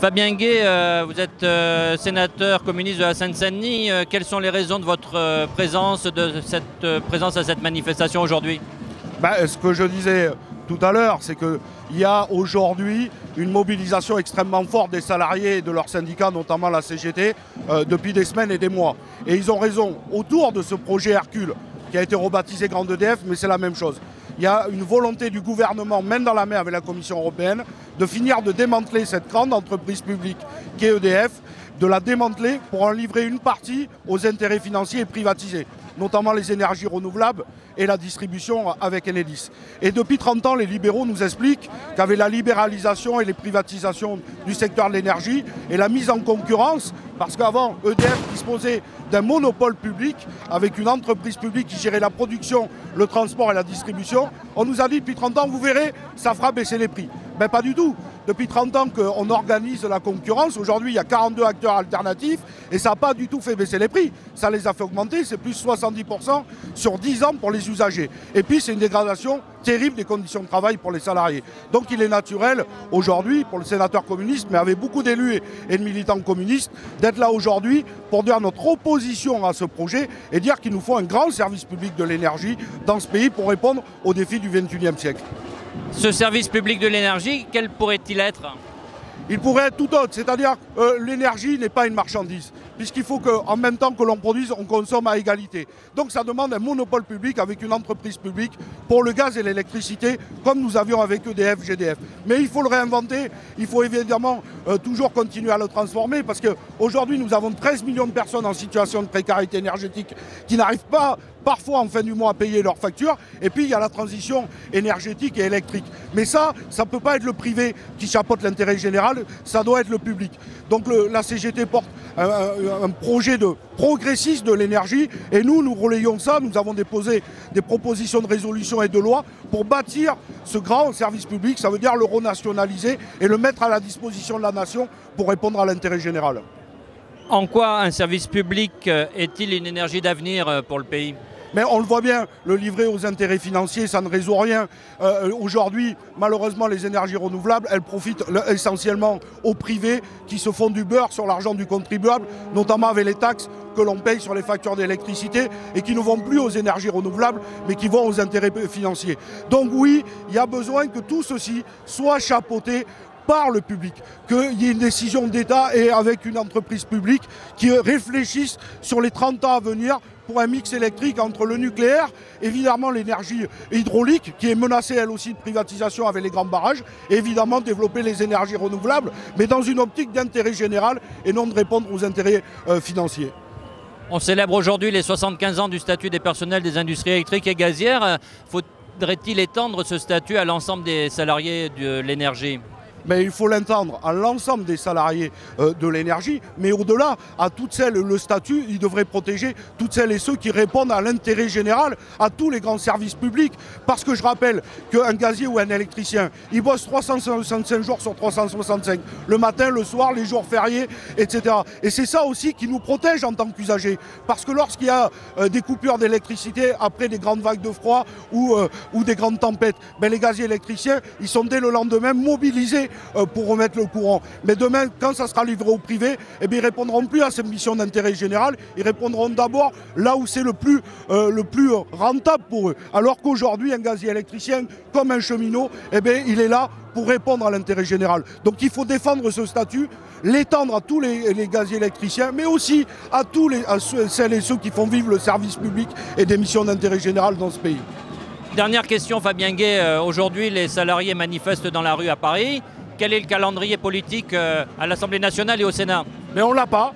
Fabien Gay, vous êtes sénateur communiste de la Seine-Saint-Denis. Quelles sont les raisons de votre présence à cette manifestation aujourd'hui? Ce que je disais tout à l'heure, c'est qu'il y a aujourd'hui une mobilisation extrêmement forte des salariés et de leurs syndicats, notamment la CGT, depuis des semaines et des mois. Et ils ont raison. Autour de ce projet Hercule, qui a été rebaptisé Grand EDF, mais c'est la même chose. Il y a une volonté du gouvernement, main dans la main avec la Commission européenne, de finir de démanteler cette grande entreprise publique qui est EDF, de la démanteler pour en livrer une partie aux intérêts financiers et privatiser, notamment les énergies renouvelables et la distribution avec Enedis. Et depuis 30 ans, les libéraux nous expliquent qu'avec la libéralisation et les privatisations du secteur de l'énergie et la mise en concurrence, parce qu'avant, EDF disposait d'un monopole public avec une entreprise publique qui gérait la production, le transport et la distribution, on nous a dit depuis 30 ans, vous verrez, ça fera baisser les prix. Ben pas du tout. Depuis 30 ans qu'on organise la concurrence, aujourd'hui il y a 42 acteurs alternatifs et ça n'a pas du tout fait baisser les prix. Ça les a fait augmenter, c'est plus 70% sur 10 ans pour les usagers. Et puis c'est une dégradation terrible des conditions de travail pour les salariés. Donc il est naturel aujourd'hui pour le sénateur communiste, mais avec beaucoup d'élus et de militants communistes, d'être là aujourd'hui pour dire notre opposition à ce projet et dire qu'il nous faut un grand service public de l'énergie dans ce pays pour répondre aux défis du XXIe siècle. Ce service public de l'énergie, quel pourrait-il être? Il pourrait être tout autre, c'est-à-dire que l'énergie n'est pas une marchandise, puisqu'il faut qu'en même temps que l'on produise, on consomme à égalité. Donc ça demande un monopole public avec une entreprise publique pour le gaz et l'électricité, comme nous avions avec EDF, GDF. Mais il faut le réinventer, il faut évidemment toujours continuer à le transformer, parce qu'aujourd'hui nous avons 13 millions de personnes en situation de précarité énergétique qui n'arrivent pas parfois en fin du mois à payer leurs factures, et puis il y a la transition énergétique et électrique. Mais ça ne peut pas être le privé qui chapeaute l'intérêt général, ça doit être le public. Donc la CGT porte un projet de progressiste de l'énergie, et nous relayons ça, nous avons déposé des propositions de résolution et de loi pour bâtir ce grand service public, ça veut dire le renationaliser et le mettre à la disposition de la nation pour répondre à l'intérêt général. En quoi un service public est-il une énergie d'avenir pour le pays ? Mais on le voit bien, le livrer aux intérêts financiers, ça ne résout rien. Aujourd'hui, malheureusement, les énergies renouvelables, elles profitent essentiellement aux privés qui se font du beurre sur l'argent du contribuable, notamment avec les taxes que l'on paye sur les factures d'électricité et qui ne vont plus aux énergies renouvelables, mais qui vont aux intérêts financiers. Donc oui, il y a besoin que tout ceci soit chapeauté par le public, qu'il y ait une décision d'État et avec une entreprise publique qui réfléchisse sur les 30 ans à venir pour un mix électrique entre le nucléaire, évidemment l'énergie hydraulique qui est menacée elle aussi de privatisation avec les grands barrages, et évidemment développer les énergies renouvelables, mais dans une optique d'intérêt général et non de répondre aux intérêts financiers. On célèbre aujourd'hui les 75 ans du statut des personnels des industries électriques et gazières. Faudrait-il étendre ce statut à l'ensemble des salariés de l'énergie ? Mais il faut l'entendre à l'ensemble des salariés de l'énergie, mais au-delà, à toutes celles, le statut, il devrait protéger toutes celles et ceux qui répondent à l'intérêt général, à tous les grands services publics. Parce que je rappelle qu'un gazier ou un électricien, il bosse 365 jours sur 365, le matin, le soir, les jours fériés, etc. Et c'est ça aussi qui nous protège en tant qu'usagers. Parce que lorsqu'il y a des coupures d'électricité, après des grandes vagues de froid ou des grandes tempêtes, ben les gaziers électriciens, ils sont dès le lendemain mobilisés pour remettre le courant. Mais demain, quand ça sera livré au privé, eh bien, ils ne répondront plus à cette mission d'intérêt général, ils répondront d'abord là où c'est le plus rentable pour eux. Alors qu'aujourd'hui, un gazier électricien, comme un cheminot, eh bien, il est là pour répondre à l'intérêt général. Donc il faut défendre ce statut, l'étendre à tous les gaziers électriciens, mais aussi à celles et ceux qui font vivre le service public et des missions d'intérêt général dans ce pays. Dernière question, Fabien Gay. Aujourd'hui, les salariés manifestent dans la rue à Paris. Quel est le calendrier politique à l'Assemblée nationale et au Sénat? Mais on ne l'a pas.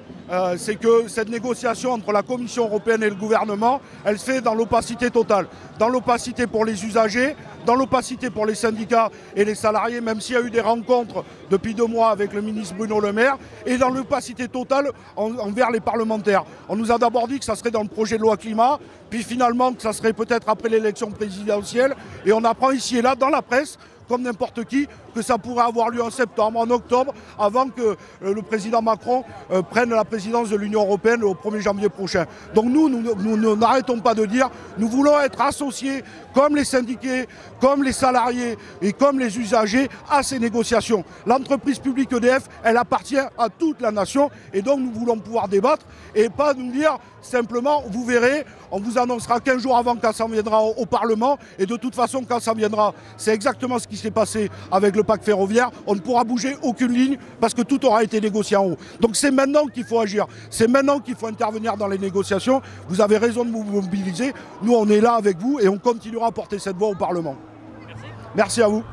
C'est que cette négociation entre la Commission européenne et le gouvernement, elle se fait dans l'opacité totale. Dans l'opacité pour les usagers, dans l'opacité pour les syndicats et les salariés, même s'il y a eu des rencontres depuis 2 mois avec le ministre Bruno Le Maire, et dans l'opacité totale envers les parlementaires. On nous a d'abord dit que ça serait dans le projet de loi climat, puis finalement que ça serait peut-être après l'élection présidentielle, et on apprend ici et là dans la presse comme n'importe qui, que ça pourrait avoir lieu en septembre, en octobre, avant que le président Macron prenne la présidence de l'Union européenne au 1er janvier prochain. Donc nous n'arrêtons pas de dire, nous voulons être associés, comme les syndiqués, comme les salariés et comme les usagers, à ces négociations. L'entreprise publique EDF, elle appartient à toute la nation, et donc nous voulons pouvoir débattre et pas nous dire simplement, vous verrez, on vous annoncera 15 jours avant quand ça viendra au Parlement, et de toute façon quand ça viendra, c'est exactement ce qui s'est passé avec le pacte ferroviaire, on ne pourra bouger aucune ligne parce que tout aura été négocié en haut. Donc c'est maintenant qu'il faut agir, c'est maintenant qu'il faut intervenir dans les négociations. Vous avez raison de vous mobiliser, nous on est là avec vous et on continuera à porter cette voix au Parlement. Merci à vous.